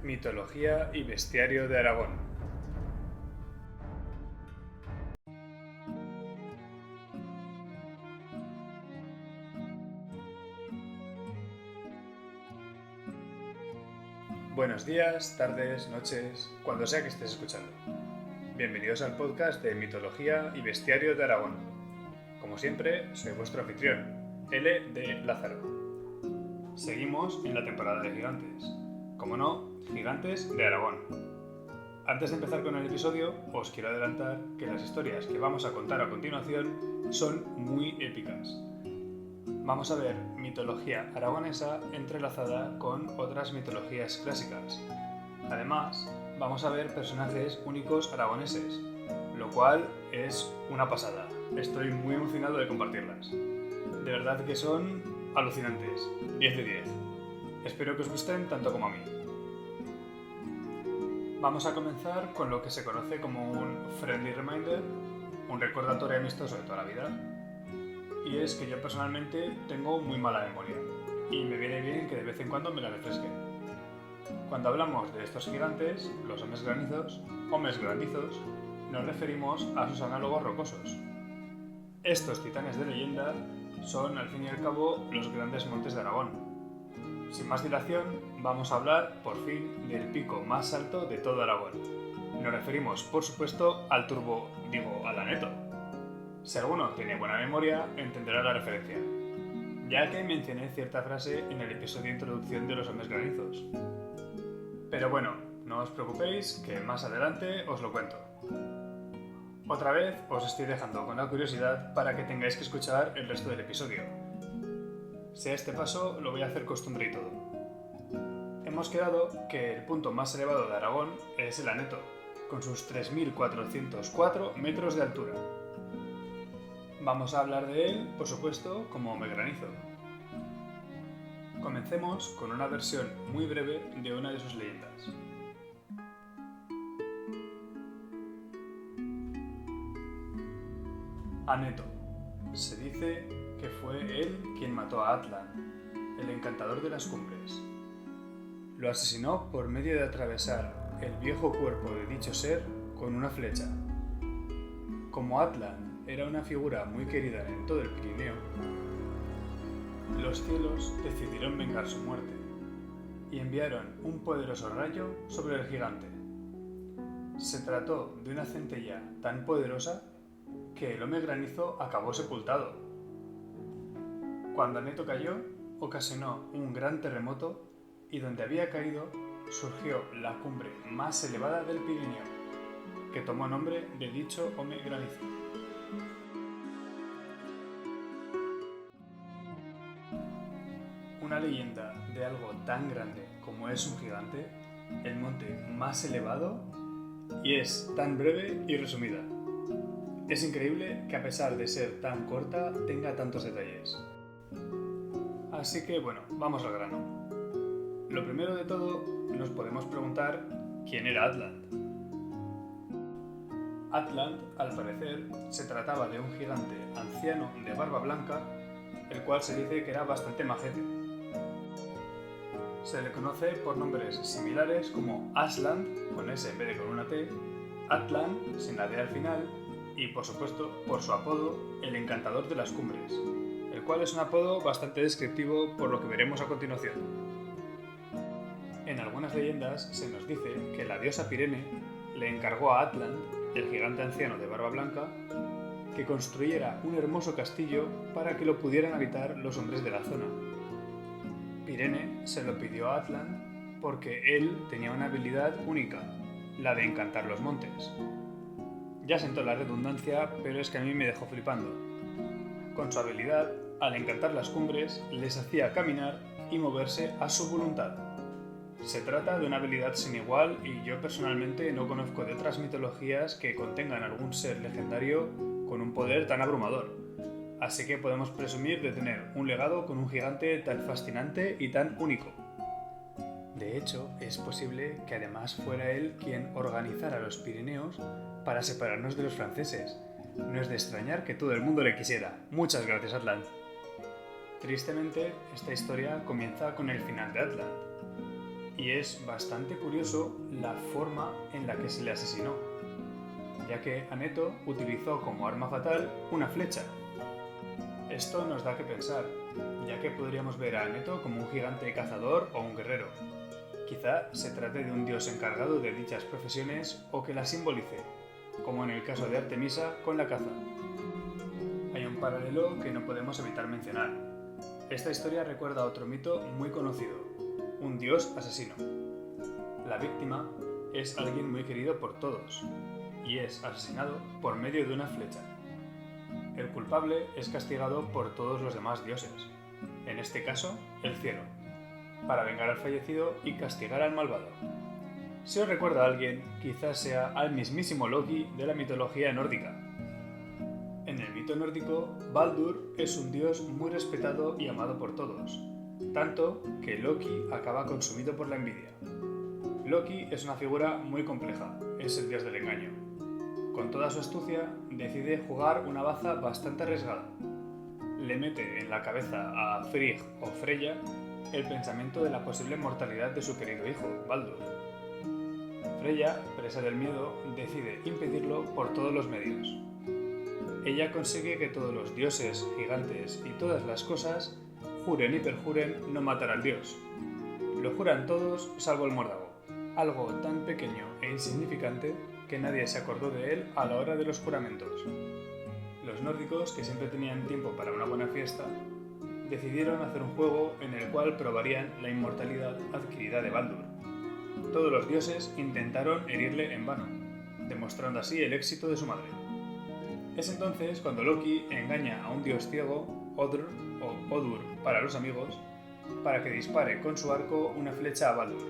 Mitología y bestiario de Aragón. Buenos días, tardes, noches, cuando sea que estés escuchando. Bienvenidos al podcast de Mitología y bestiario de Aragón. Como siempre, soy vuestro anfitrión, L. de Lázaro. Seguimos en la temporada de gigantes. Como no, gigantes de Aragón. Antes de empezar con el episodio, os quiero adelantar que las historias que vamos a contar a continuación son muy épicas. Vamos a ver mitología aragonesa entrelazada con otras mitologías clásicas. Además, vamos a ver personajes únicos aragoneses, lo cual es una pasada. Estoy muy emocionado de compartirlas. De verdad que son alucinantes, 10 de 10. Espero que os gusten tanto como a mí. Vamos a comenzar con lo que se conoce como un friendly reminder, un recordatorio amistoso de toda la vida. Y es que yo personalmente tengo muy mala memoria y me viene bien que de vez en cuando me la refresquen. Cuando hablamos de estos gigantes, los hombres grandizos, nos referimos a sus análogos rocosos. Estos titanes de leyenda son, al fin y al cabo, los grandes montes de Aragón. Sin más dilación, vamos a hablar, por fin, del pico más alto de todo Aragón. Nos referimos, por supuesto, al Aneto. Si alguno tiene buena memoria, entenderá la referencia, ya que mencioné cierta frase en el episodio de introducción de los hombres granizos. Pero bueno, no os preocupéis, que más adelante os lo cuento. Otra vez os estoy dejando con la curiosidad para que tengáis que escuchar el resto del episodio. Si a este paso lo voy a hacer costumbre y todo. Hemos quedado que el punto más elevado de Aragón es el Aneto, con sus 3.404 metros de altura. Vamos a hablar de él, por supuesto, como hombre granizo. Comencemos con una versión muy breve de una de sus leyendas. Aneto. Se dice que fue él quien mató a Atlan, el encantador de las cumbres. Lo asesinó por medio de atravesar el viejo cuerpo de dicho ser con una flecha. Como Atlan era una figura muy querida en todo el Pirineo, los cielos decidieron vengar su muerte y enviaron un poderoso rayo sobre el gigante. Se trató de una centella tan poderosa que el hombre granizo acabó sepultado. Cuando Aneto cayó, ocasionó un gran terremoto y donde había caído surgió la cumbre más elevada del Pirineo, que tomó nombre de dicho hombre granizo. Una leyenda de algo tan grande como es un gigante, el monte más elevado, y es tan breve y resumida. Es increíble que a pesar de ser tan corta tenga tantos detalles. Así que bueno, vamos al grano. Lo primero de todo, nos podemos preguntar quién era Atland. Atland, al parecer, se trataba de un gigante anciano de barba blanca, el cual se dice que era bastante majete. Se le conoce por nombres similares como Asland, con S en vez de con una T, Atlan, sin la D al final, y por supuesto por su apodo, el encantador de las cumbres, el cual es un apodo bastante descriptivo por lo que veremos a continuación. En algunas leyendas se nos dice que la diosa Pirene le encargó a Atlan, el gigante anciano de barba blanca, que construyera un hermoso castillo para que lo pudieran habitar los hombres de la zona. Pirene se lo pidió a Atlan porque él tenía una habilidad única, la de encantar los montes. Ya sentó la redundancia, pero es que a mí me dejó flipando. Con su habilidad, al encantar las cumbres, les hacía caminar y moverse a su voluntad. Se trata de una habilidad sin igual y yo personalmente no conozco de otras mitologías que contengan algún ser legendario con un poder tan abrumador. Así que podemos presumir de tener un legado con un gigante tan fascinante y tan único. De hecho, es posible que además fuera él quien organizara los Pirineos para separarnos de los franceses. No es de extrañar que todo el mundo le quisiera. Muchas gracias, Atlan. Tristemente, esta historia comienza con el final de Atlan. y es bastante curioso la forma en la que se le asesinó, ya que Aneto utilizó como arma fatal una flecha. Esto nos da que pensar, ya que podríamos ver a Aneto como un gigante cazador o un guerrero. Quizá se trate de un dios encargado de dichas profesiones o que las simbolice, como en el caso de Artemisa con la caza. Hay un paralelo que no podemos evitar mencionar. Esta historia recuerda a otro mito muy conocido, un dios asesino. La víctima es alguien muy querido por todos y es asesinado por medio de una flecha. El culpable es castigado por todos los demás dioses, en este caso el cielo, para vengar al fallecido y castigar al malvado. Si os recuerda a alguien, quizás sea al mismísimo Loki de la mitología nórdica. En el mito nórdico, Baldur es un dios muy respetado y amado por todos, tanto que Loki acaba consumido por la envidia. Loki es una figura muy compleja, es el dios del engaño. Con toda su astucia, decide jugar una baza bastante arriesgada. Le mete en la cabeza a Frigg o Freya el pensamiento de la posible mortalidad de su querido hijo, Baldur. Freya, presa del miedo, decide impedirlo por todos los medios. Ella consigue que todos los dioses, gigantes y todas las cosas juren y perjuren no matar al dios. Lo juran todos salvo el muérdago, algo tan pequeño e insignificante que nadie se acordó de él a la hora de los juramentos. Los nórdicos, que siempre tenían tiempo para una buena fiesta, decidieron hacer un juego en el cual probarían la inmortalidad adquirida de Baldur. Todos los dioses intentaron herirle en vano, demostrando así el éxito de su madre. Es entonces cuando Loki engaña a un dios ciego, Odr o Odur para los amigos, para que dispare con su arco una flecha a Baldur,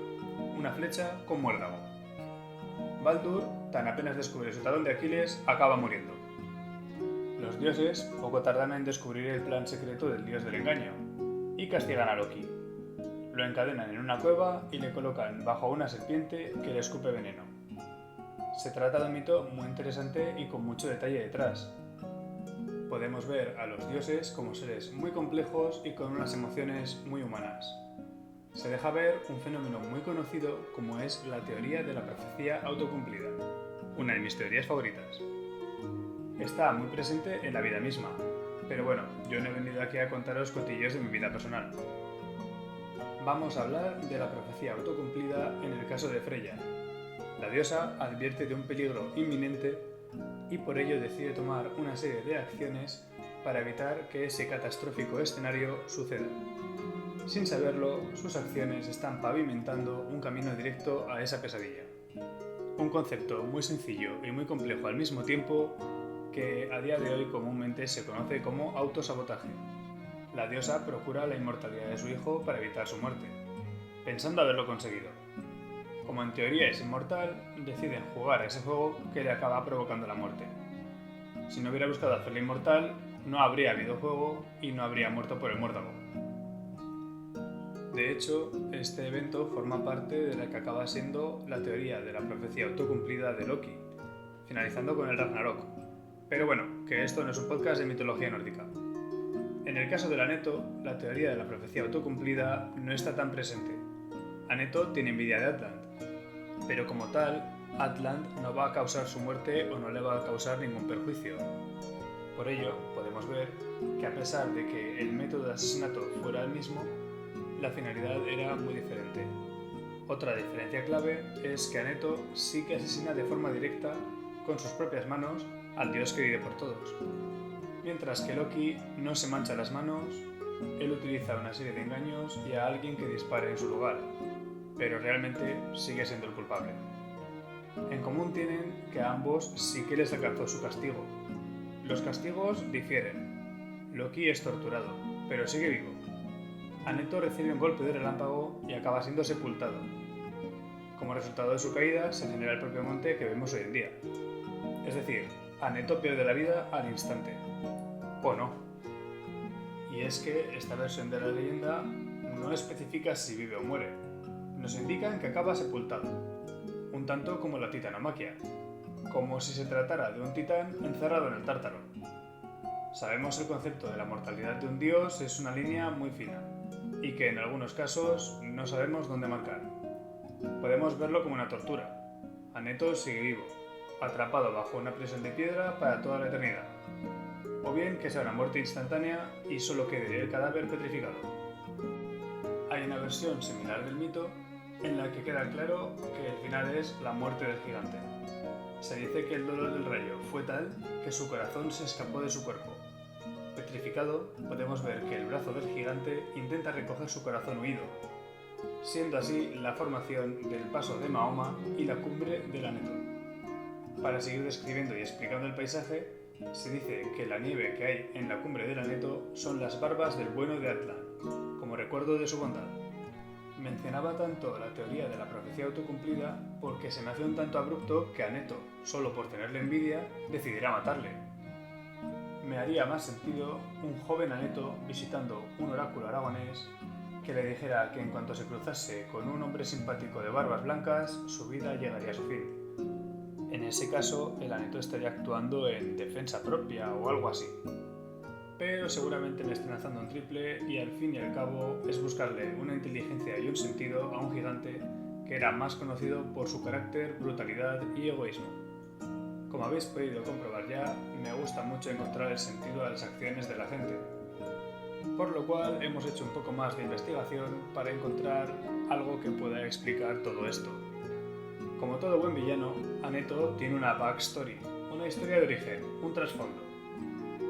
una flecha con muérdago. Baldur, tan apenas descubre su talón de Aquiles, acaba muriendo. Los dioses poco tardan en descubrir el plan secreto del dios del engaño y castigan a Loki. Lo encadenan en una cueva y le colocan bajo una serpiente que le escupe veneno. Se trata de un mito muy interesante y con mucho detalle detrás. Podemos ver a los dioses como seres muy complejos y con unas emociones muy humanas. Se deja ver un fenómeno muy conocido como es la teoría de la profecía autocumplida, una de mis teorías favoritas. Está muy presente en la vida misma, pero bueno, yo no he venido aquí a contaros cotillos de mi vida personal. Vamos a hablar de la profecía autocumplida en el caso de Freya. La diosa advierte de un peligro inminente y por ello decide tomar una serie de acciones para evitar que ese catastrófico escenario suceda. Sin saberlo, sus acciones están pavimentando un camino directo a esa pesadilla. Un concepto muy sencillo y muy complejo al mismo tiempo que a día de hoy comúnmente se conoce como autosabotaje. La diosa procura la inmortalidad de su hijo para evitar su muerte, pensando haberlo conseguido. Como en teoría es inmortal, deciden jugar a ese juego que le acaba provocando la muerte. Si no hubiera buscado hacerle inmortal, no habría habido juego y no habría muerto por el muérdago. De hecho, este evento forma parte de la que acaba siendo la teoría de la profecía autocumplida de Loki, finalizando con el Ragnarok. Pero bueno, que esto no es un podcast de mitología nórdica. En el caso del Aneto, la teoría de la profecía autocumplida no está tan presente. Aneto tiene envidia de Atland, pero como tal, Atland no va a causar su muerte o no le va a causar ningún perjuicio. Por ello, podemos ver que a pesar de que el método de asesinato fuera el mismo, la finalidad era muy diferente. Otra diferencia clave es que Aneto sí que asesina de forma directa, con sus propias manos, al dios querido por todos. Mientras que Loki no se mancha las manos, él utiliza una serie de engaños y a alguien que dispare en su lugar, pero realmente sigue siendo el culpable. En común tienen que a ambos sí que les alcanzó su castigo. Los castigos difieren. Loki es torturado, pero sigue vivo. Aneto recibe un golpe de relámpago y acaba siendo sepultado. Como resultado de su caída se genera el propio monte que vemos hoy en día. Es decir, Aneto pierde la vida al instante. ¿O no? Y es que esta versión de la leyenda no especifica si vive o muere. Nos indican que acaba sepultado, un tanto como la titanomaquia, como si se tratara de un titán encerrado en el Tártaro. Sabemos el concepto de la mortalidad de un dios es una línea muy fina, y que en algunos casos no sabemos dónde marcar. Podemos verlo como una tortura. Aneto sigue vivo, atrapado bajo una prisión de piedra para toda la eternidad. O bien que sea una muerte instantánea y solo quede el cadáver petrificado. Hay una versión similar del mito en la que queda claro que el final es la muerte del gigante. Se dice que el dolor del rayo fue tal que su corazón se escapó de su cuerpo. Petrificado, podemos ver que el brazo del gigante intenta recoger su corazón huido, siendo así la formación del paso de Mahoma y la cumbre del Aneto. Para seguir describiendo y explicando el paisaje, se dice que la nieve que hay en la cumbre del Aneto son las barbas del bueno de Atlan, como recuerdo de su bondad. Mencionaba tanto la teoría de la profecía autocumplida porque se me hace un tanto abrupto que Aneto, solo por tenerle envidia, decidiera matarle. Me haría más sentido un joven Aneto visitando un oráculo aragonés que le dijera que en cuanto se cruzase con un hombre simpático de barbas blancas, su vida llegaría a su fin. En ese caso, el Aneto estaría actuando en defensa propia o algo así. Pero seguramente me estén lanzando un triple y al fin y al cabo es buscarle una inteligencia y un sentido a un gigante que era más conocido por su carácter, brutalidad y egoísmo. Como habéis podido comprobar ya, me gusta mucho encontrar el sentido a las acciones de la gente. Por lo cual hemos hecho un poco más de investigación para encontrar algo que pueda explicar todo esto. Como todo buen villano, Aneto tiene una backstory, una historia de origen, un trasfondo.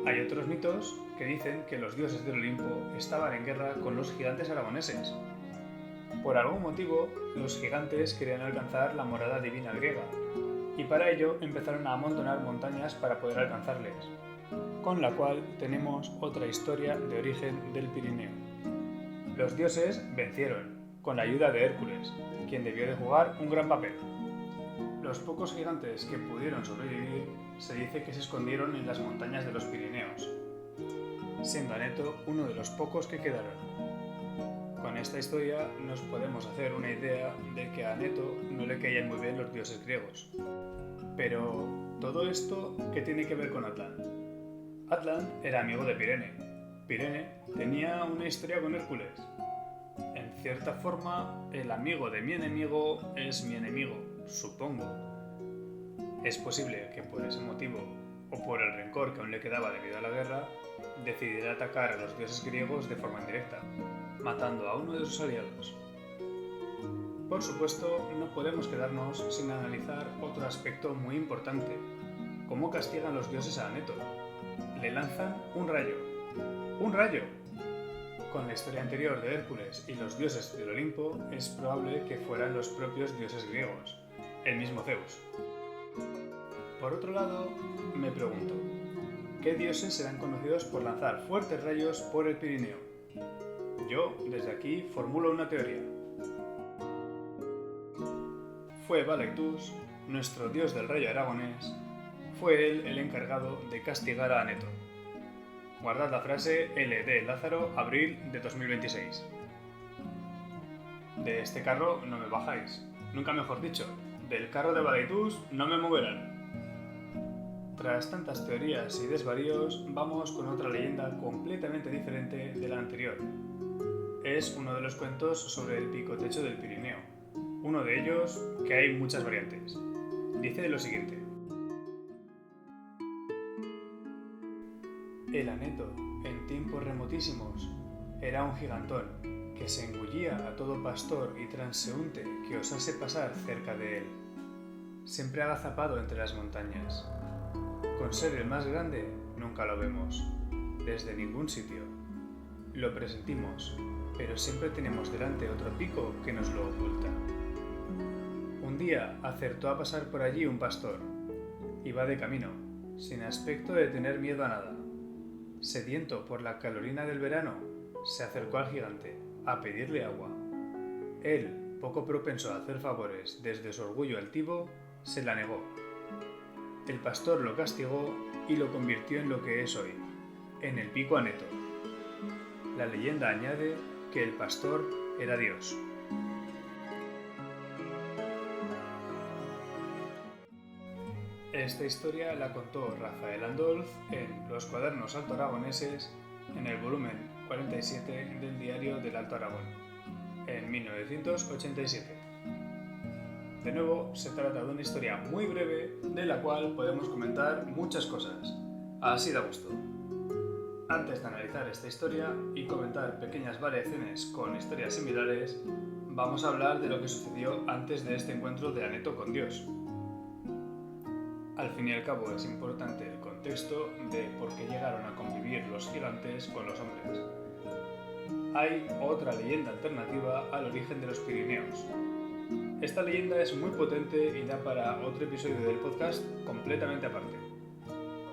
Hay otros mitos que dicen que los dioses del Olimpo estaban en guerra con los gigantes aragoneses. Por algún motivo, los gigantes querían alcanzar la morada divina griega, y para ello empezaron a amontonar montañas para poder alcanzarles, con la cual tenemos otra historia de origen del Pirineo. Los dioses vencieron, con la ayuda de Hércules, quien debió de jugar un gran papel. Los pocos gigantes que pudieron sobrevivir se dice que se escondieron en las montañas de los Pirineos, siendo Aneto uno de los pocos que quedaron. Con esta historia nos podemos hacer una idea de que a Aneto no le caían muy bien los dioses griegos. Pero, ¿todo esto qué tiene que ver con Atlan? Atlan era amigo de Pirene. Pirene tenía una historia con Hércules. En cierta forma, el amigo de mi enemigo es mi enemigo, supongo. Es posible que por ese motivo, o por el rencor que aún le quedaba debido a la guerra, decidiera atacar a los dioses griegos de forma indirecta, matando a uno de sus aliados. Por supuesto, no podemos quedarnos sin analizar otro aspecto muy importante: cómo castigan los dioses a Aneto. Le lanzan un rayo. ¡Un rayo! Con la historia anterior de Hércules y los dioses del Olimpo, es probable que fueran los propios dioses griegos, el mismo Zeus. Por otro lado, me pregunto, ¿qué dioses serán conocidos por lanzar fuertes rayos por el Pirineo? Yo, desde aquí, formulo una teoría. Fue Balectus, nuestro dios del rayo aragonés, fue él el encargado de castigar a Aneto. Guardad la frase LD Lázaro, abril de 2026. De este carro no me bajáis. Nunca mejor dicho, del carro de Balectus no me moverán. Tras tantas teorías y desvaríos, vamos con otra leyenda completamente diferente de la anterior. Es uno de los cuentos sobre el pico techo del Pirineo. Uno de ellos que hay muchas variantes. Dice lo siguiente. El Aneto, en tiempos remotísimos, era un gigantón que se engullía a todo pastor y transeúnte que osase pasar cerca de él, siempre agazapado entre las montañas. Con ser el más grande, nunca lo vemos, desde ningún sitio. Lo presentimos, pero siempre tenemos delante otro pico que nos lo oculta. Un día acertó a pasar por allí un pastor. Iba de camino, sin aspecto de tener miedo a nada. Sediento por la calorina del verano, se acercó al gigante, a pedirle agua. Él, poco propenso a hacer favores desde su orgullo altivo, se la negó. El pastor lo castigó y lo convirtió en lo que es hoy, en el pico Aneto. La leyenda añade que el pastor era Dios. Esta historia la contó Rafael Andolz en Los Cuadernos Alto Aragoneses, en el volumen 47 del Diario del Alto Aragón, en 1987. De nuevo, se trata de una historia muy breve de la cual podemos comentar muchas cosas. Así da gusto. Antes de analizar esta historia y comentar pequeñas variaciones con historias similares, vamos a hablar de lo que sucedió antes de este encuentro de Aneto con Dios. Al fin y al cabo es importante el contexto de por qué llegaron a convivir los gigantes con los hombres. Hay otra leyenda alternativa al origen de los Pirineos. Esta leyenda es muy potente y da para otro episodio del podcast completamente aparte.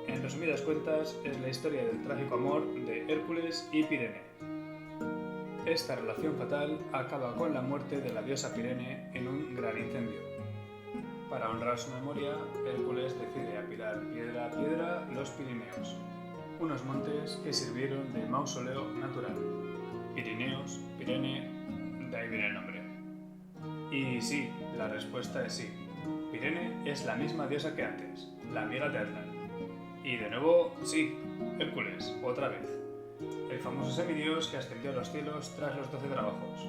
En resumidas cuentas, es la historia del trágico amor de Hércules y Pirene. Esta relación fatal acaba con la muerte de la diosa Pirene en un gran incendio. Para honrar su memoria, Hércules decide apilar piedra a piedra los Pirineos, unos montes que sirvieron de mausoleo natural. Pirineos, Pirene, de ahí viene el nombre. Y sí, la respuesta es sí. Pirene es la misma diosa que antes, la amiga de Atlas. Y de nuevo, sí, Hércules, otra vez. El famoso semidios que ascendió a los cielos tras los 12 trabajos.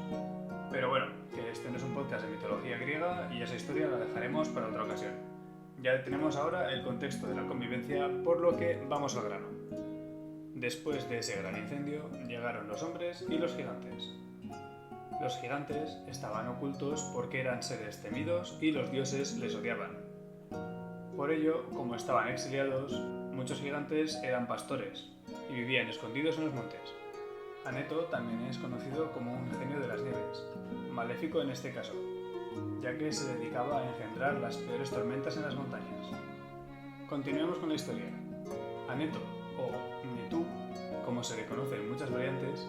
Pero bueno, que este no es un podcast de mitología griega y esa historia la dejaremos para otra ocasión. Ya tenemos ahora el contexto de la convivencia, por lo que vamos al grano. Después de ese gran incendio, llegaron los hombres y los gigantes. Los gigantes estaban ocultos porque eran seres temidos y los dioses les odiaban. Por ello, como estaban exiliados, muchos gigantes eran pastores y vivían escondidos en los montes. Aneto también es conocido como un genio de las nieves, maléfico en este caso, ya que se dedicaba a engendrar las peores tormentas en las montañas. Continuemos con la historia. Aneto, o Netú, como se le conoce en muchas variantes,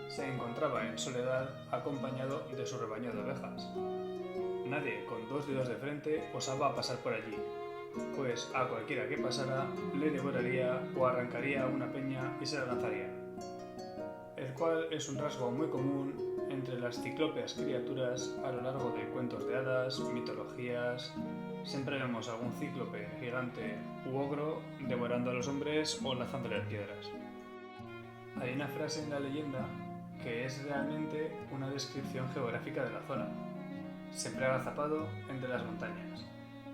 se encontraba en soledad acompañado de su rebaño de ovejas. Nadie con 2 dedos de frente osaba pasar por allí, pues a cualquiera que pasara le devoraría o arrancaría una peña y se la lanzaría, el cual es un rasgo muy común entre las ciclópeas criaturas a lo largo de cuentos de hadas, mitologías. Siempre vemos algún cíclope, gigante u ogro devorando a los hombres o lanzándoles piedras. Hay una frase en la leyenda que es realmente una descripción geográfica de la zona. Siempre agazapado entre las montañas.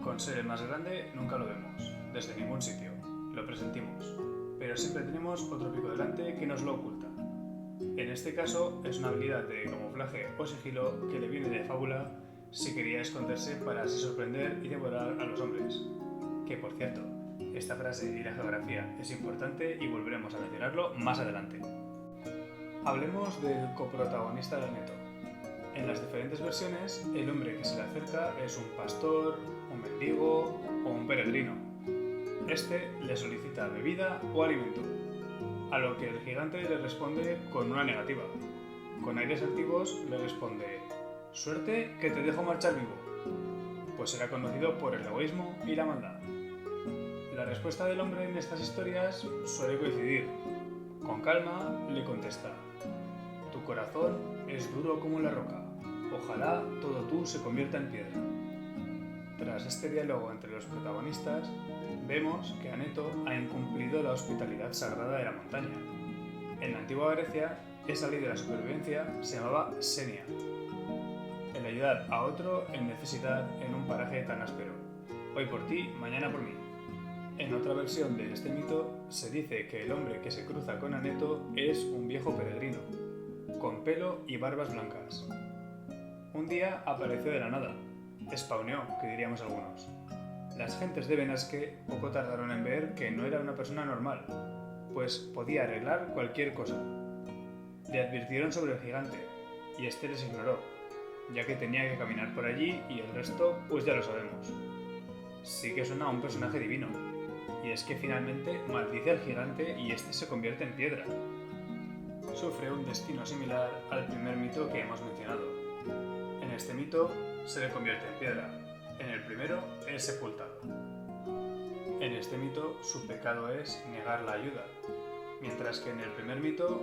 Con ser el más grande nunca lo vemos, desde ningún sitio, lo presentimos, pero siempre tenemos otro pico delante que nos lo oculta. En este caso es una habilidad de camuflaje o sigilo que le viene de fábula si quería esconderse para así sorprender y devorar a los hombres. Que por cierto, esta frase y la geografía es importante y volveremos a mencionarlo más adelante. Hablemos del coprotagonista de Aneto. En las diferentes versiones, el hombre que se le acerca es un pastor, un mendigo o un peregrino. Este le solicita bebida o alimento, a lo que el gigante le responde con una negativa. Con aires altivos le responde: «Suerte que te dejo marchar vivo», pues era conocido por el egoísmo y la maldad. La respuesta del hombre en estas historias suele coincidir. Con calma le contesta: «Tu corazón es duro como la roca, ojalá todo tú se convierta en piedra». Tras este diálogo entre los protagonistas, vemos que Aneto ha incumplido la hospitalidad sagrada de la montaña. En la antigua Grecia, esa ley de la supervivencia se llamaba xenia, el ayudar a otro en necesidad en un paraje tan áspero. Hoy por ti, mañana por mí. En otra versión de este mito, se dice que el hombre que se cruza con Aneto es un viejo peregrino, con pelo y barbas blancas. Un día apareció de la nada, spawneó, que diríamos algunos. Las gentes de Benasque poco tardaron en ver que no era una persona normal, pues podía arreglar cualquier cosa. Le advirtieron sobre el gigante, y este les ignoró, ya que tenía que caminar por allí y el resto pues ya lo sabemos. Sí que suena a un personaje divino, y es que finalmente maldice al gigante y este se convierte en piedra. Sufre un destino similar al primer mito que hemos mencionado. En este mito se le convierte en piedra, en el primero es sepultado. En este mito su pecado es negar la ayuda, mientras que en el primer mito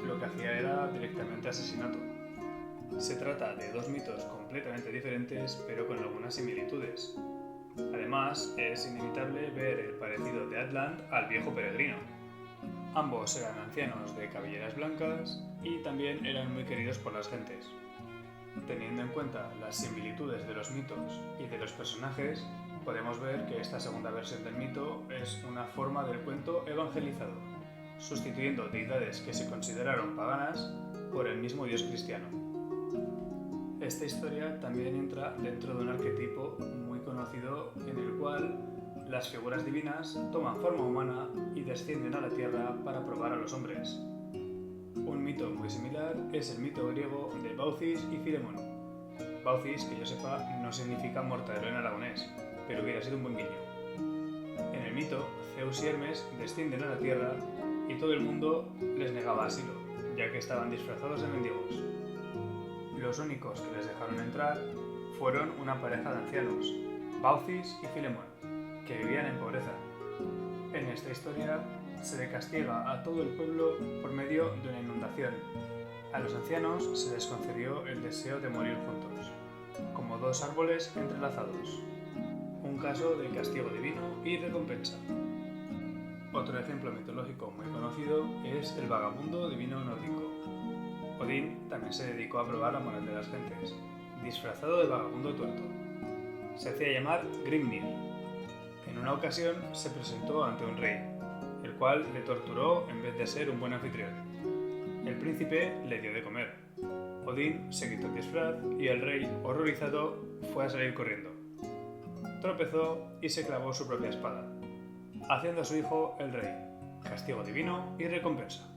lo que hacía era directamente asesinato. Se trata de 2 mitos completamente diferentes pero con algunas similitudes. Además, es inevitable ver el parecido de Atlant al viejo peregrino. Ambos eran ancianos de cabelleras blancas y también eran muy queridos por las gentes. Teniendo en cuenta las similitudes de los mitos y de los personajes, podemos ver que esta segunda versión del mito es una forma del cuento evangelizado, sustituyendo deidades que se consideraron paganas por el mismo dios cristiano. Esta historia también entra dentro de un arquetipo muy conocido en el cual las figuras divinas toman forma humana y descienden a la tierra para probar a los hombres. Un mito muy similar es el mito griego de Baucis y Filemón. Baucis, que yo sepa, no significa mortadelo en aragonés, pero hubiera sido un buen guiño. En el mito, Zeus y Hermes descienden a la tierra y todo el mundo les negaba asilo, ya que estaban disfrazados de mendigos. Los únicos que les dejaron entrar fueron una pareja de ancianos, Baucis y Filemón, que vivían en pobreza. En esta historia se le castiga a todo el pueblo por medio de una inundación. A los ancianos se les concedió el deseo de morir juntos, como dos árboles entrelazados. Un caso de castigo divino y recompensa. Otro ejemplo mitológico muy conocido es el vagabundo divino nórdico. Odín también se dedicó a probar la moral de las gentes, disfrazado de vagabundo tuerto. Se hacía llamar Grimnir. En una ocasión se presentó ante un rey, el cual le torturó en vez de ser un buen anfitrión. El príncipe le dio de comer. Odín se quitó el disfraz y el rey, horrorizado, fue a salir corriendo. Tropezó y se clavó su propia espada, haciendo a su hijo el rey, castigo divino y recompensa.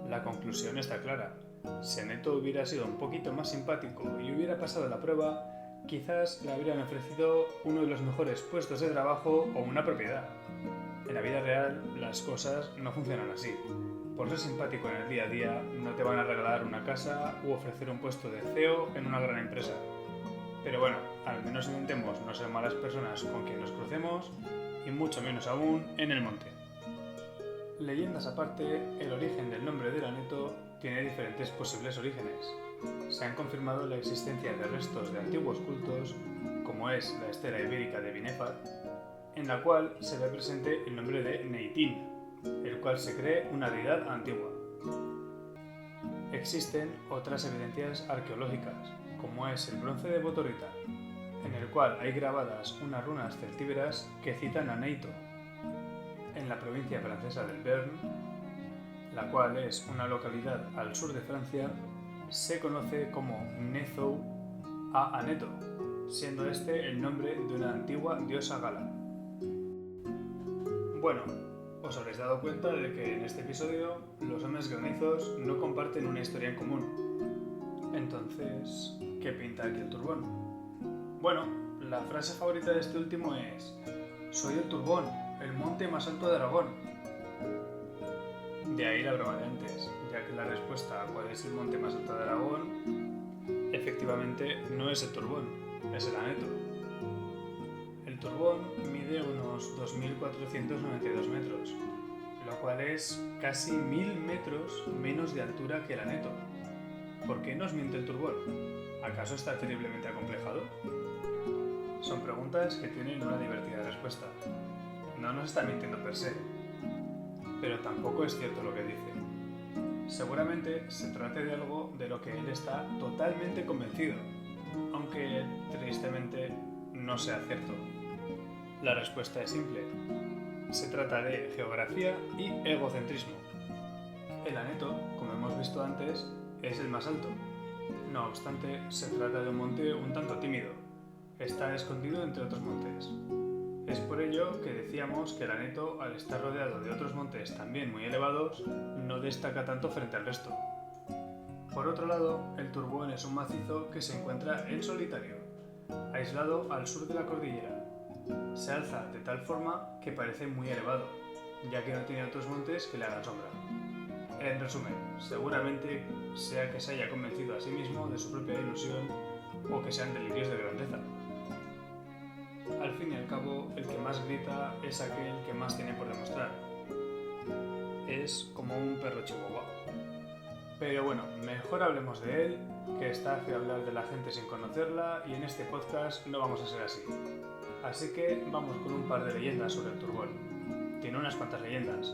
La conclusión está clara. Si Aneto hubiera sido un poquito más simpático y hubiera pasado la prueba, quizás le habrían ofrecido uno de los mejores puestos de trabajo o una propiedad. En la vida real, las cosas no funcionan así. Por ser simpático en el día a día, no te van a regalar una casa u ofrecer un puesto de CEO en una gran empresa. Pero bueno, al menos intentemos no ser malas personas con quien nos crucemos y mucho menos aún en el monte. Leyendas aparte, el origen del nombre del Aneto tiene diferentes posibles orígenes. Se han confirmado la existencia de restos de antiguos cultos, como es la estela ibérica de Binefar, en la cual se ve presente el nombre de Neitín, el cual se cree una deidad antigua. Existen otras evidencias arqueológicas, como es el bronce de Botorrita, en el cual hay grabadas unas runas celtíberas que citan a Neito, en la provincia francesa del Béarn, la cual es una localidad al sur de Francia, se conoce como Nezou a Aneto, siendo este el nombre de una antigua diosa gala. Bueno, os habréis dado cuenta de que en este episodio los hombres granizos no comparten una historia en común. Entonces, ¿qué pinta aquí el Turbón? Bueno, la frase favorita de este último es: soy el Turbón, el monte más alto de Aragón. De ahí la broma de antes, ya que la respuesta a cuál es el monte más alto de Aragón, efectivamente no es el Turbón, es el Aneto. El Turbón mide unos 2.492 metros, lo cual es casi 1.000 metros menos de altura que el Aneto. ¿Por qué nos miente el Turbón? ¿Acaso está terriblemente acomplejado? Son preguntas que tienen una divertida respuesta. No nos está mintiendo per se, pero tampoco es cierto lo que dice. Seguramente se trate de algo de lo que él está totalmente convencido, aunque tristemente no sea cierto. La respuesta es simple. Se trata de geografía y egocentrismo. El Aneto, como hemos visto antes, es el más alto. No obstante, se trata de un monte un tanto tímido. Está escondido entre otros montes. Es por ello que decíamos que el Aneto, al estar rodeado de otros montes también muy elevados, no destaca tanto frente al resto. Por otro lado, el Turbón es un macizo que se encuentra en solitario, aislado al sur de la cordillera. Se alza de tal forma que parece muy elevado, ya que no tiene otros montes que le hagan sombra. En resumen, seguramente sea que se haya convencido a sí mismo de su propia ilusión o que sean delirios de grandeza. Al fin y al cabo, el que más grita es aquel que más tiene por demostrar. Es como un perro chihuahua. Pero bueno, mejor hablemos de él, que está feo hablar de la gente sin conocerla y en este podcast no vamos a ser así. Así que vamos con un par de leyendas sobre el Turbón. Tiene unas cuantas leyendas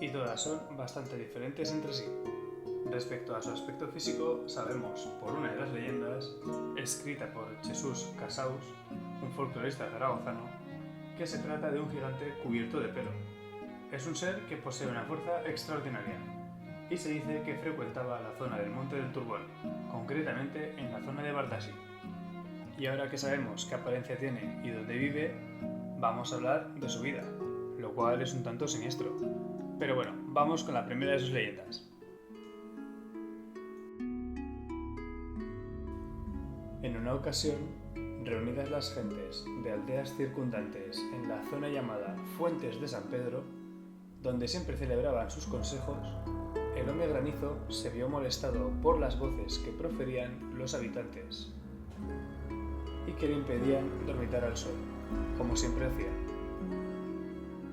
y todas son bastante diferentes entre sí. Respecto a su aspecto físico, sabemos por una de las leyendas, escrita por Jesús Casaus, un folclorista zaragozano, que se trata de un gigante cubierto de pelo. Es un ser que posee una fuerza extraordinaria y se dice que frecuentaba la zona del Monte del Turbón, concretamente en la zona de Bardashi. Y ahora que sabemos qué apariencia tiene y dónde vive, vamos a hablar de su vida, lo cual es un tanto siniestro. Pero bueno, vamos con la primera de sus leyendas. En una ocasión, reunidas las gentes de aldeas circundantes en la zona llamada Fuentes de San Pedro, donde siempre celebraban sus consejos, el hombre granizo se vio molestado por las voces que proferían los habitantes y que le impedían dormitar al sol, como siempre hacía.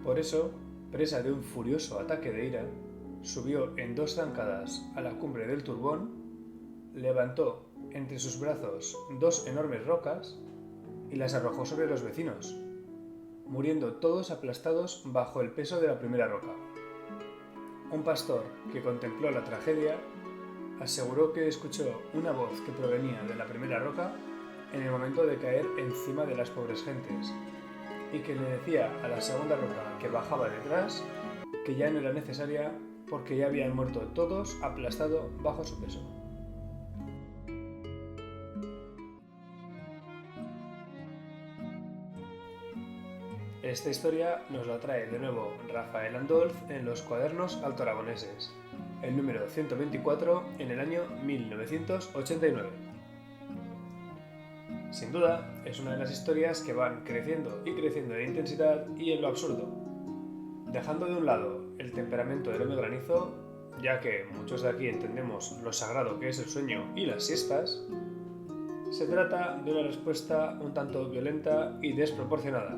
Por eso, presa de un furioso ataque de ira, subió en 2 zancadas a la cumbre del Turbón, levantó entre sus brazos 2 enormes rocas y las arrojó sobre los vecinos, muriendo todos aplastados bajo el peso de la primera roca. Un pastor que contempló la tragedia aseguró que escuchó una voz que provenía de la primera roca en el momento de caer encima de las pobres gentes y que le decía a la segunda roca que bajaba detrás que ya no era necesaria porque ya habían muerto todos aplastados bajo su peso. Esta historia nos la trae de nuevo Rafael Andolz en los Cuadernos Altoaragoneses, el número 124 en el año 1989. Sin duda, es una de las historias que van creciendo y creciendo en intensidad y en lo absurdo, dejando de un lado el temperamento del hombre granizo, ya que muchos de aquí entendemos lo sagrado que es el sueño y las siestas. Se trata de una respuesta un tanto violenta y desproporcionada.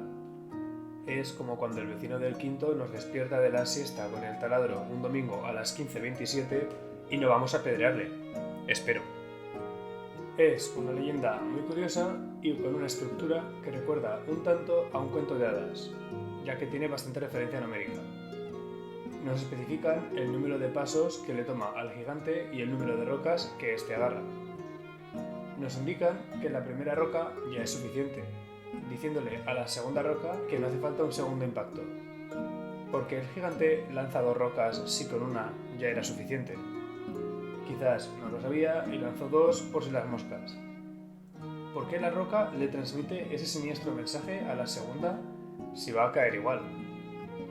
Es como cuando el vecino del quinto nos despierta de la siesta con el taladro un domingo a las 15:27 y no vamos a apedrearle. Espero. Es una leyenda muy curiosa y con una estructura que recuerda un tanto a un cuento de hadas, ya que tiene bastante referencia numérica. Nos especifican el número de pasos que le toma al gigante y el número de rocas que éste agarra. Nos indican que la primera roca ya es suficiente, diciéndole a la segunda roca que no hace falta un segundo impacto, porque el gigante lanza 2 rocas si con una ya era suficiente. Quizás no lo sabía y lanzó 2 por si las moscas. ¿Por qué la roca le transmite ese siniestro mensaje a la segunda si va a caer igual?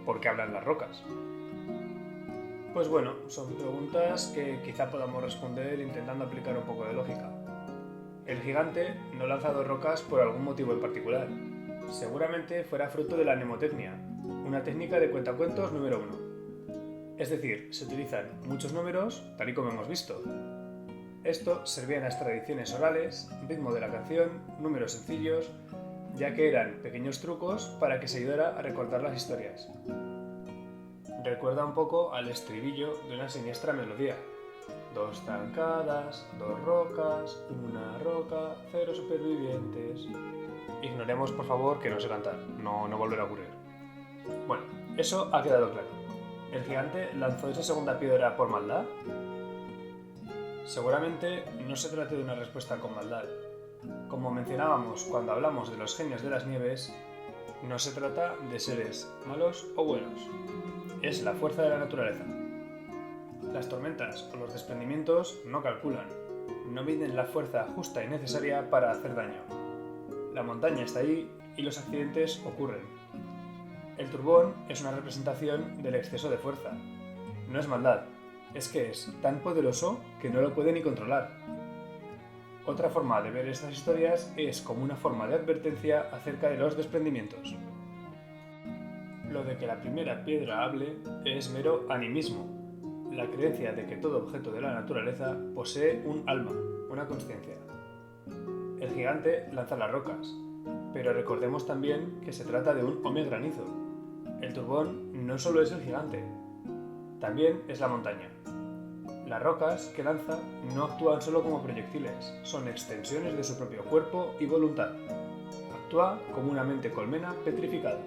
¿Por qué hablan las rocas? Pues bueno, son preguntas que quizá podamos responder intentando aplicar un poco de lógica. El gigante no lanza 2 rocas por algún motivo en particular. Seguramente fuera fruto de la mnemotecnia, una técnica de cuentacuentos número 1. Es decir, se utilizan muchos números, tal y como hemos visto. Esto servía en las tradiciones orales, ritmo de la canción, números sencillos, ya que eran pequeños trucos para que se ayudara a recordar las historias. Recuerda un poco al estribillo de una siniestra melodía. 2 zancadas, 2 rocas, 1 roca, 0 supervivientes. Ignoremos por favor que no sé cantar, no volverá a ocurrir. Bueno, eso ha quedado claro. ¿El gigante lanzó esa segunda piedra por maldad? Seguramente no se trate de una respuesta con maldad. Como mencionábamos cuando hablamos de los genios de las nieves, no se trata de seres malos o buenos. Es la fuerza de la naturaleza. Las tormentas o los desprendimientos no calculan, no miden la fuerza justa y necesaria para hacer daño. La montaña está ahí y los accidentes ocurren. El turbón es una representación del exceso de fuerza. No es maldad, es que es tan poderoso que no lo puede ni controlar. Otra forma de ver estas historias es como una forma de advertencia acerca de los desprendimientos. Lo de que la primera piedra hable es mero animismo, la creencia de que todo objeto de la naturaleza posee un alma, una consciencia. El gigante lanza las rocas, pero recordemos también que se trata de un hombre granizo. El turbón no solo es el gigante, también es la montaña. Las rocas que lanza no actúan solo como proyectiles, son extensiones de su propio cuerpo y voluntad. Actúa como una mente colmena petrificada.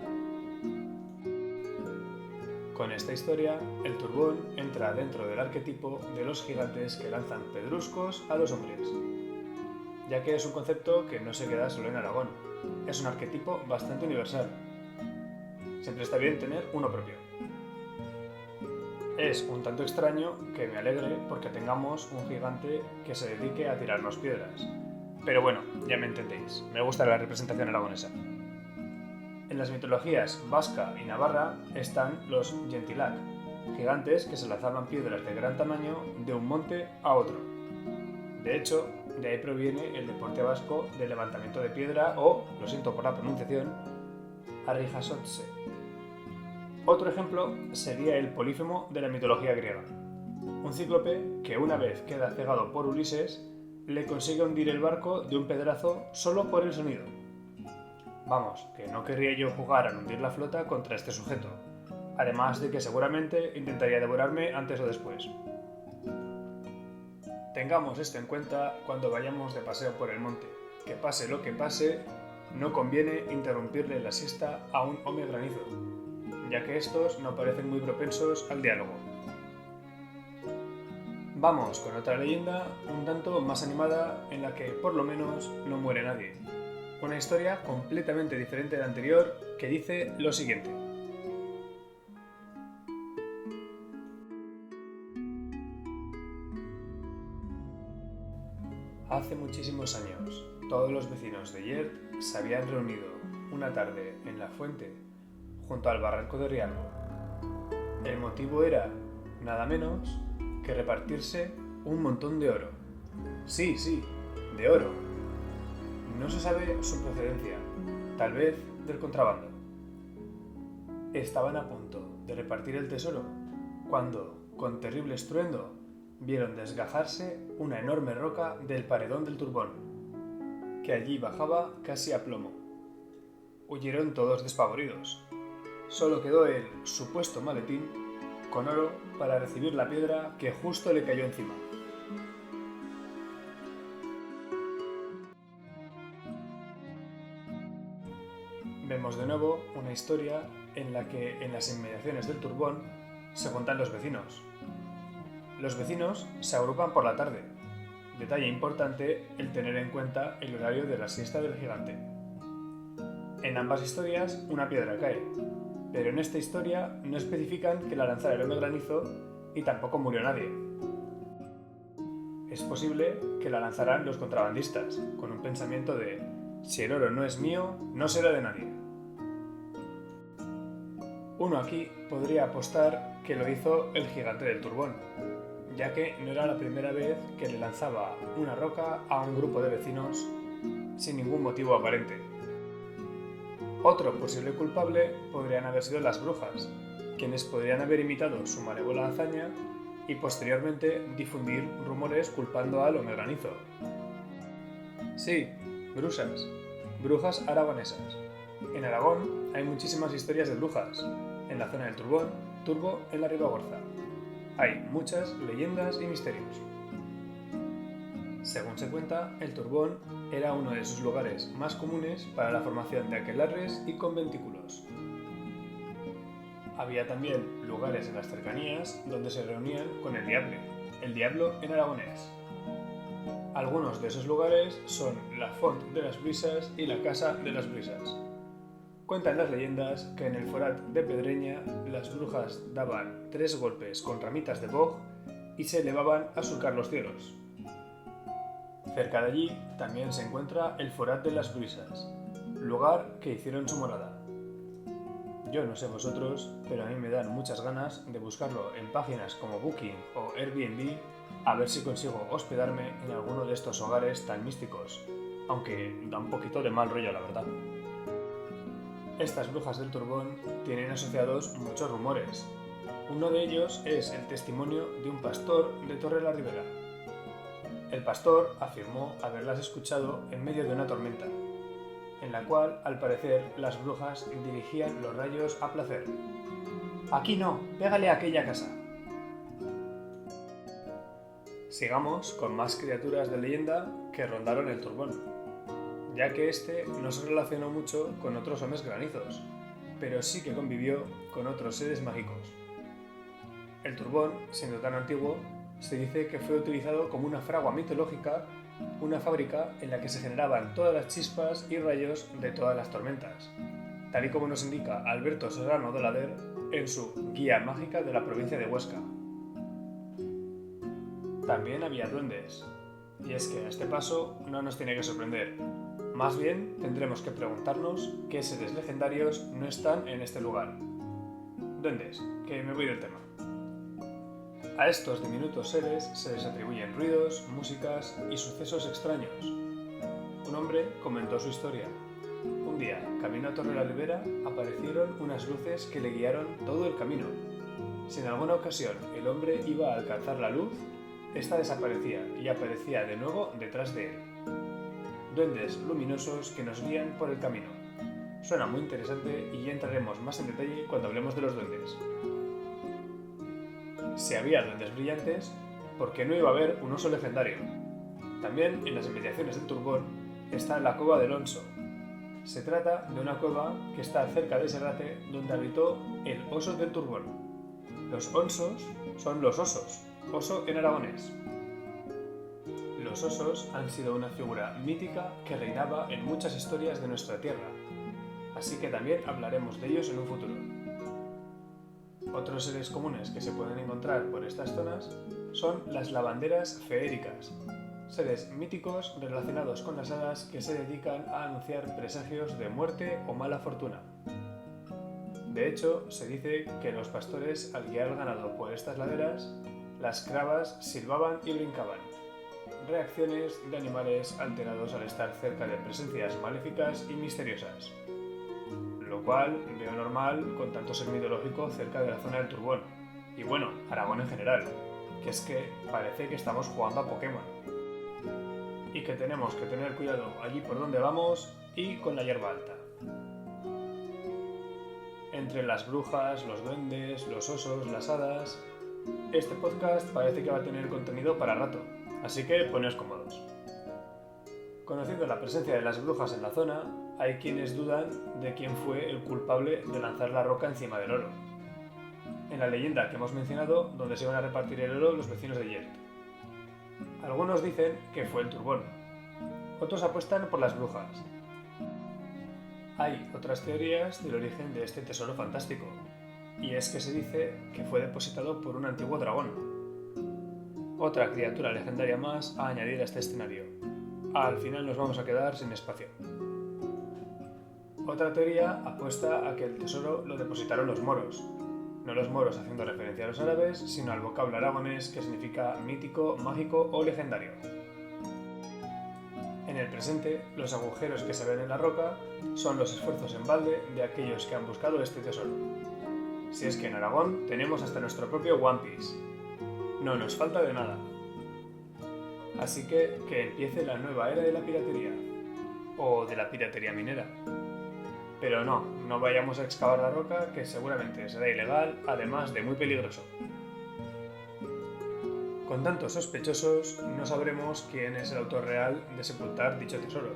Con esta historia, el Turbón entra dentro del arquetipo de los gigantes que lanzan pedruscos a los hombres, ya que es un concepto que no se queda solo en Aragón, es un arquetipo bastante universal. Siempre está bien tener uno propio. Es un tanto extraño que me alegre porque tengamos un gigante que se dedique a tirarnos piedras. Pero bueno, ya me entendéis, me gusta la representación aragonesa. En las mitologías vasca y navarra están los Gentilac, gigantes que se lanzaban piedras de gran tamaño de un monte a otro. De hecho, de ahí proviene el deporte vasco del levantamiento de piedra o, lo siento por la pronunciación, arrijasotse. Otro ejemplo sería el Polífemo de la mitología griega, un cíclope que una vez queda cegado por Ulises, le consigue hundir el barco de un pedrazo solo por el sonido. Vamos, que no querría yo jugar a hundir la flota contra este sujeto, además de que seguramente intentaría devorarme antes o después. Tengamos esto en cuenta cuando vayamos de paseo por el monte, que pase lo que pase, no conviene interrumpirle la siesta a un hombre granizo, ya que estos no parecen muy propensos al diálogo. Vamos con otra leyenda un tanto más animada en la que por lo menos no muere nadie. Una historia completamente diferente de la anterior que dice lo siguiente. Hace muchísimos años, todos los vecinos de Yert se habían reunido una tarde en la fuente junto al barranco de Rialbo. El motivo era, nada menos, que repartirse un montón de oro. Sí, de oro. No se sabe su procedencia, tal vez del contrabando. Estaban a punto de repartir el tesoro cuando, con terrible estruendo, vieron desgajarse una enorme roca del paredón del Turbón, que allí bajaba casi a plomo. Huyeron todos despavoridos. Solo quedó el supuesto maletín con oro para recibir la piedra que justo le cayó encima. Vemos de nuevo una historia en la que en las inmediaciones del Turbón se juntan los vecinos. Los vecinos se agrupan por la tarde. Detalle importante el tener en cuenta el horario de la siesta del gigante. En ambas historias una piedra cae, pero en esta historia no especifican que la lanzara el hombre granizo y tampoco murió nadie. Es posible que la lanzaran los contrabandistas, con un pensamiento de si el oro no es mío, no será de nadie. Uno aquí podría apostar que lo hizo el gigante del Turbón, ya que no era la primera vez que le lanzaba una roca a un grupo de vecinos sin ningún motivo aparente. Otro posible culpable podrían haber sido las brujas, quienes podrían haber imitado su malévola hazaña y posteriormente difundir rumores culpando al hombre granizo. Sí, brujas aragonesas. En Aragón hay muchísimas historias de brujas, en la zona del Turbón, Turbo en la Ribagorza. Hay muchas leyendas y misterios. Según se cuenta, el Turbón era uno de sus lugares más comunes para la formación de aquelarres y conventículos. Había también lugares en las cercanías donde se reunían con el diablo en aragonés. Algunos de esos lugares son la Font de las Brisas y la Casa de las Brisas. Cuentan las leyendas que en el Forat de Pedreña las brujas daban 3 golpes con ramitas de boj y se elevaban a surcar los cielos. Cerca de allí también se encuentra el Forat de las Brisas, lugar que hicieron su morada. Yo no sé vosotros, pero a mí me dan muchas ganas de buscarlo en páginas como Booking o Airbnb a ver si consigo hospedarme en alguno de estos hogares tan místicos, aunque da un poquito de mal rollo, la verdad. Estas brujas del Turbón tienen asociados muchos rumores. Uno de ellos es el testimonio de un pastor de Torre la Ribera. El pastor afirmó haberlas escuchado en medio de una tormenta, en la cual, al parecer, las brujas dirigían los rayos a placer. «Aquí no, pégale a aquella casa». Sigamos con más criaturas de leyenda que rondaron el Turbón, ya que este no se relacionó mucho con otros hombres granizos, pero sí que convivió con otros seres mágicos. El turbón, siendo tan antiguo, se dice que fue utilizado como una fragua mitológica, una fábrica en la que se generaban todas las chispas y rayos de todas las tormentas, tal y como nos indica Alberto Serrano de Lader en su Guía Mágica de la provincia de Huesca. También había duendes, y es que a este paso no nos tiene que sorprender. Más bien tendremos que preguntarnos qué seres legendarios no están en este lugar. Duendes, que me voy del tema. A estos diminutos seres se les atribuyen ruidos, músicas y sucesos extraños. Un hombre comentó su historia. Un día, camino a Torre la Ribera, aparecieron unas luces que le guiaron todo el camino. Si en alguna ocasión el hombre iba a alcanzar la luz, esta desaparecía y aparecía de nuevo detrás de él. Duendes luminosos que nos guían por el camino. Suena muy interesante y ya entraremos más en detalle cuando hablemos de los duendes. Si había duendes brillantes, ¿por qué no iba a haber un oso legendario? También en las inmediaciones del Turbón está la Cova del Onso. Se trata de una cueva que está cerca de Serrate donde habitó el oso del Turbón. Los onsos son los osos, oso en aragonés. Los osos han sido una figura mítica que reinaba en muchas historias de nuestra tierra, así que también hablaremos de ellos en un futuro. Otros seres comunes que se pueden encontrar por estas zonas son las lavanderas feéricas, seres míticos relacionados con las hadas que se dedican a anunciar presagios de muerte o mala fortuna. De hecho, se dice que los pastores, al guiar al ganado por estas laderas, las cravas silbaban y brincaban. Reacciones de animales alterados al estar cerca de presencias maléficas y misteriosas. Lo cual veo normal con tanto ser mitológico cerca de la zona del Turbón. Y bueno, Aragón en general, que es que parece que estamos jugando a Pokémon. Y que tenemos que tener cuidado allí por donde vamos y con la hierba alta. Entre las brujas, los duendes, los osos, las hadas, este podcast parece que va a tener contenido para rato, así que poneos cómodos. Conociendo la presencia de las brujas en la zona, hay quienes dudan de quién fue el culpable de lanzar la roca encima del oro. En la leyenda que hemos mencionado, donde se iban a repartir el oro los vecinos de Yert. Algunos dicen que fue el Turbón, otros apuestan por las brujas. Hay otras teorías del origen de este tesoro fantástico, y es que se dice que fue depositado por un antiguo dragón. Otra criatura legendaria más a añadir a este escenario. Al final nos vamos a quedar sin espacio. Otra teoría apuesta a que el tesoro lo depositaron los moros. No los moros haciendo referencia a los árabes, sino al vocablo aragonés que significa mítico, mágico o legendario. En el presente, los agujeros que se ven en la roca son los esfuerzos en balde de aquellos que han buscado este tesoro. Si es que en Aragón tenemos hasta nuestro propio One Piece. No nos falta de nada. Así que empiece la nueva era de la piratería. O de la piratería minera. Pero no vayamos a excavar la roca, que seguramente será ilegal, además de muy peligroso. Con tantos sospechosos, no sabremos quién es el autor real de sepultar dicho tesoro.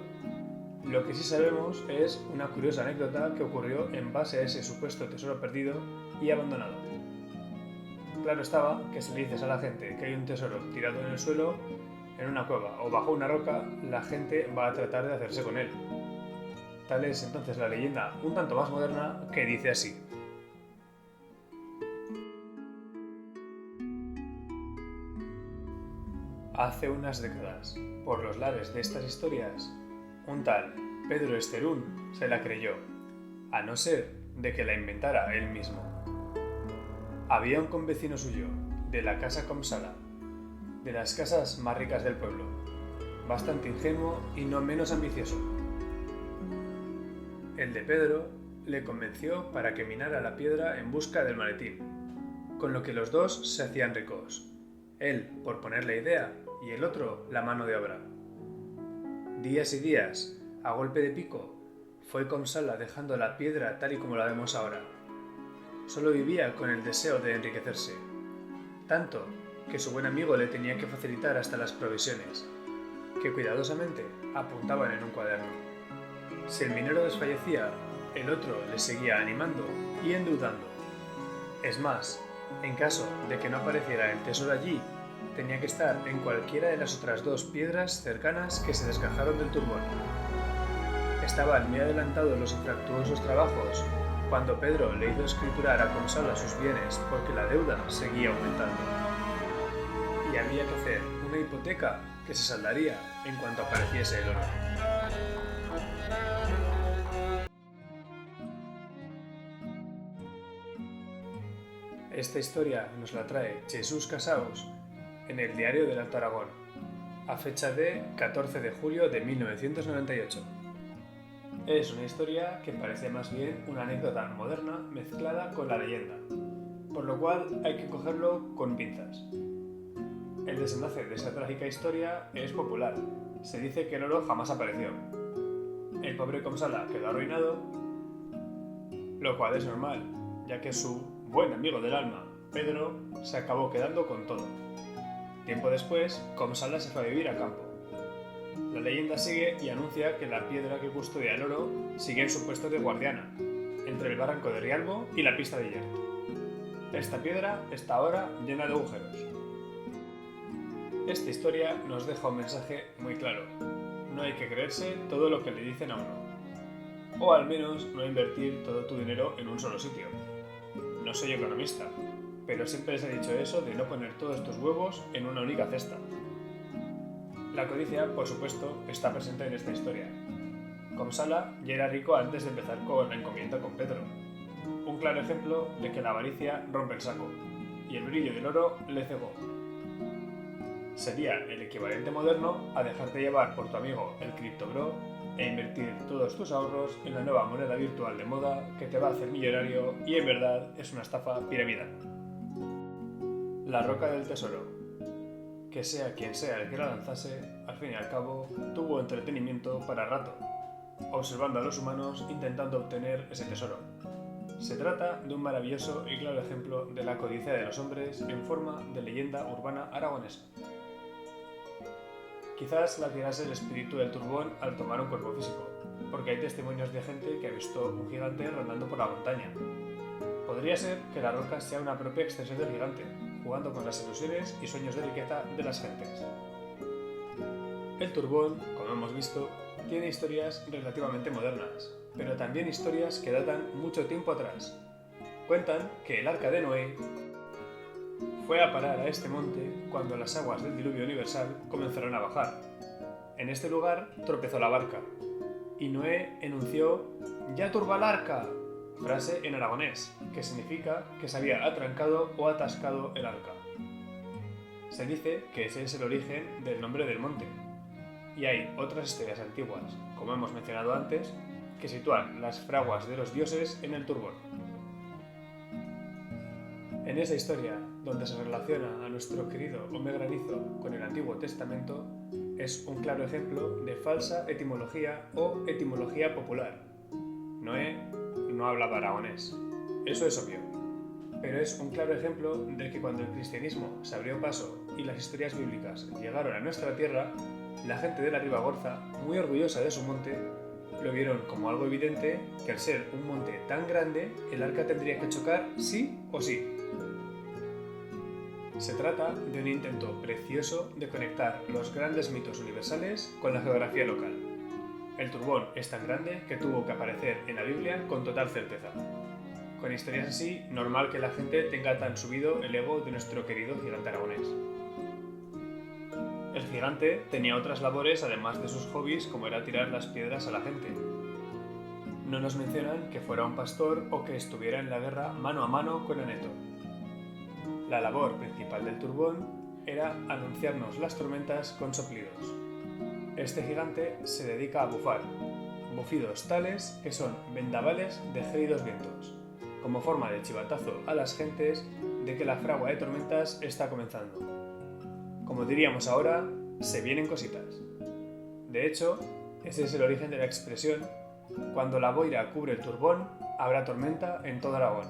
Lo que sí sabemos es una curiosa anécdota que ocurrió en base a ese supuesto tesoro perdido y abandonado. Claro estaba que si le dices a la gente que hay un tesoro tirado en el suelo, en una cueva o bajo una roca, la gente va a tratar de hacerse con él. Tal es entonces la leyenda un tanto más moderna que dice así. Hace unas décadas, por los lares de estas historias, un tal Pedro Esterún se la creyó, a no ser de que la inventara él mismo. Había un convecino suyo, de la casa Comsala, de las casas más ricas del pueblo, bastante ingenuo y no menos ambicioso. El de Pedro le convenció para que minara la piedra en busca del maletín, con lo que los dos se hacían ricos, él por poner la idea y el otro la mano de obra. Días y días, a golpe de pico, fue Comsala dejando la piedra tal y como la vemos ahora. Solo vivía con el deseo de enriquecerse, tanto que su buen amigo le tenía que facilitar hasta las provisiones, que cuidadosamente apuntaban en un cuaderno. Si el minero desfallecía, el otro le seguía animando y endeudando. Es más, En caso de que no apareciera el tesoro allí, tenía que estar en cualquiera de las otras 2 piedras cercanas que se desgajaron del turbón. Estaban muy adelantados los infructuosos trabajos cuando Pedro le hizo escriturar a Consola sus bienes porque la deuda seguía aumentando. Y había que hacer una hipoteca que se saldaría en cuanto apareciese el oro. Esta historia nos la trae Jesús Casaus en el Diario del Alto Aragón, a fecha de 14 de julio de 1998. Es una historia que parece más bien una anécdota moderna mezclada con la leyenda, por lo cual hay que cogerlo con pinzas. El desenlace de esa trágica historia es popular. Se dice que el oro jamás apareció. El pobre Comsala quedó arruinado, lo cual es normal, ya que su buen amigo del alma, Pedro, se acabó quedando con todo. Tiempo después, Comsala se fue a vivir a campo. La leyenda sigue y anuncia que la piedra que custodia el oro sigue en su puesto de guardiana, entre el barranco de Rialbo y la pista de Yert. Esta piedra está ahora llena de agujeros. Esta historia nos deja un mensaje muy claro. No hay que creerse todo lo que le dicen a uno. O al menos no invertir todo tu dinero en un solo sitio. No soy economista, pero siempre les he dicho eso de no poner todos tus huevos en una única cesta. La codicia, por supuesto, está presente en esta historia. Comsala ya era rico antes de empezar con la encomienda con Pedro. Un claro ejemplo de que la avaricia rompe el saco, y el brillo del oro le cegó. Sería el equivalente moderno a dejarte llevar por tu amigo el CryptoBro e invertir todos tus ahorros en la nueva moneda virtual de moda que te va a hacer millonario y en verdad es una estafa piramidal. La roca del tesoro. Que sea quien sea el que la lanzase, al fin y al cabo, tuvo entretenimiento para rato, observando a los humanos intentando obtener ese tesoro. Se trata de un maravilloso y claro ejemplo de la codicia de los hombres en forma de leyenda urbana aragonesa. Quizás la tirase el espíritu del turbón al tomar un cuerpo físico, porque hay testimonios de gente que ha visto un gigante rondando por la montaña. Podría ser que la roca sea una propia extensión del gigante, jugando con las ilusiones y sueños de riqueza de las gentes. El turbón, como hemos visto, tiene historias relativamente modernas, pero también historias que datan mucho tiempo atrás. Cuentan que el arca de Noé fue a parar a este monte cuando las aguas del diluvio universal comenzaron a bajar. En este lugar tropezó la barca, y Noé enunció «Ya turba el arca», frase en aragonés, que significa que se había atrancado o atascado el arca. Se dice que ese es el origen del nombre del monte, y hay otras historias antiguas, como hemos mencionado antes, que sitúan las fraguas de los dioses en el turbón. En esa historia, donde se relaciona a nuestro querido Home Granizo con el Antiguo Testamento, es un claro ejemplo de falsa etimología o etimología popular. Noé no hablaba aragonés, eso es obvio, pero es un claro ejemplo de que cuando el cristianismo se abrió paso y las historias bíblicas llegaron a nuestra tierra, la gente de la Ribagorza, muy orgullosa de su monte, lo vieron como algo evidente que al ser un monte tan grande, el arca tendría que chocar sí o sí. Se trata de un intento precioso de conectar los grandes mitos universales con la geografía local. El turbón es tan grande que tuvo que aparecer en la Biblia con total certeza. Con historias así, normal que la gente tenga tan subido el ego de nuestro querido gigante aragonés. El gigante tenía otras labores además de sus hobbies como era tirar las piedras a la gente. No nos mencionan que fuera un pastor o que estuviera en la guerra mano a mano con Aneto. La labor principal del turbón era anunciarnos las tormentas con soplidos. Este gigante se dedica a bufar, bufidos tales que son vendavales de gélidos vientos, como forma de chivatazo a las gentes de que la fragua de tormentas está comenzando. Como diríamos ahora, se vienen cositas. De hecho, ese es el origen de la expresión «Cuando la boira cubre el turbón, habrá tormenta en todo Aragón».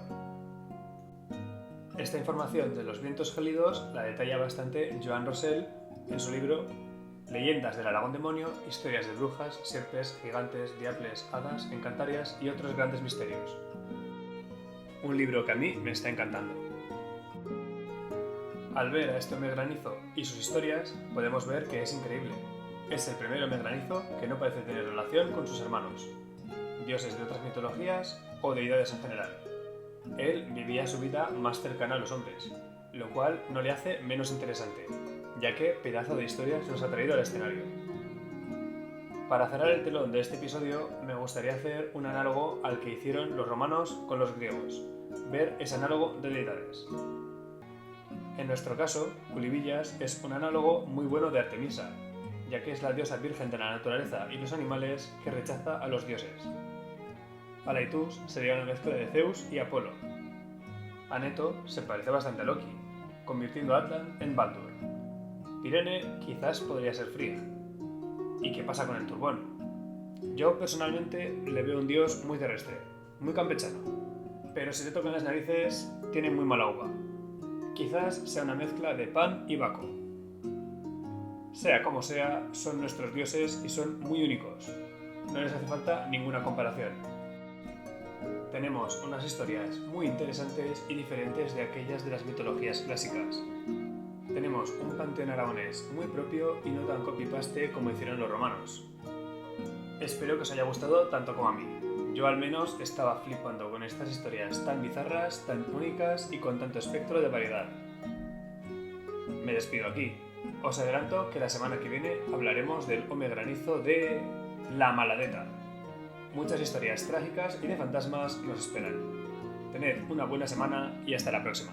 Esta información de los vientos gélidos la detalla bastante Joan Rosell en su libro Leyendas del Aragón Demonio, historias de brujas, sierpes, gigantes, diables, hadas, encantarias y otros grandes misterios. Un libro que a mí me está encantando. Al ver a este hombre granizo y sus historias, podemos ver que es increíble. Es el primer hombre granizo que no parece tener relación con sus hermanos, dioses de otras mitologías o deidades en general. Él vivía su vida más cercana a los hombres, lo cual no le hace menos interesante, ya que pedazo de historias nos ha traído al escenario. Para cerrar el telón de este episodio, me gustaría hacer un análogo al que hicieron los romanos con los griegos, ver ese análogo de deidades. En nuestro caso, Culivillas es un análogo muy bueno de Artemisa, ya que es la diosa virgen de la naturaleza y los animales que rechaza a los dioses. Alaitus sería una mezcla de Zeus y Apolo. Aneto se parece bastante a Loki, convirtiendo a Atlan en Baldur. Pirene quizás podría ser Frigg. ¿Y qué pasa con el turbón? Yo personalmente le veo un dios muy terrestre, muy campechano, pero si le tocan las narices tiene muy mala uva. Quizás sea una mezcla de Pan y Baco. Sea como sea, son nuestros dioses y son muy únicos. No les hace falta ninguna comparación. Tenemos unas historias muy interesantes y diferentes de aquellas de las mitologías clásicas. Tenemos un panteón aragonés muy propio y no tan copy-paste como hicieron los romanos. Espero que os haya gustado tanto como a mí. Yo al menos estaba flipando con estas historias tan bizarras, tan únicas y con tanto espectro de variedad. Me despido aquí. Os adelanto que la semana que viene hablaremos del hombre granizo de La Maladeta. Muchas historias trágicas y de fantasmas nos esperan. Tened una buena semana y hasta la próxima.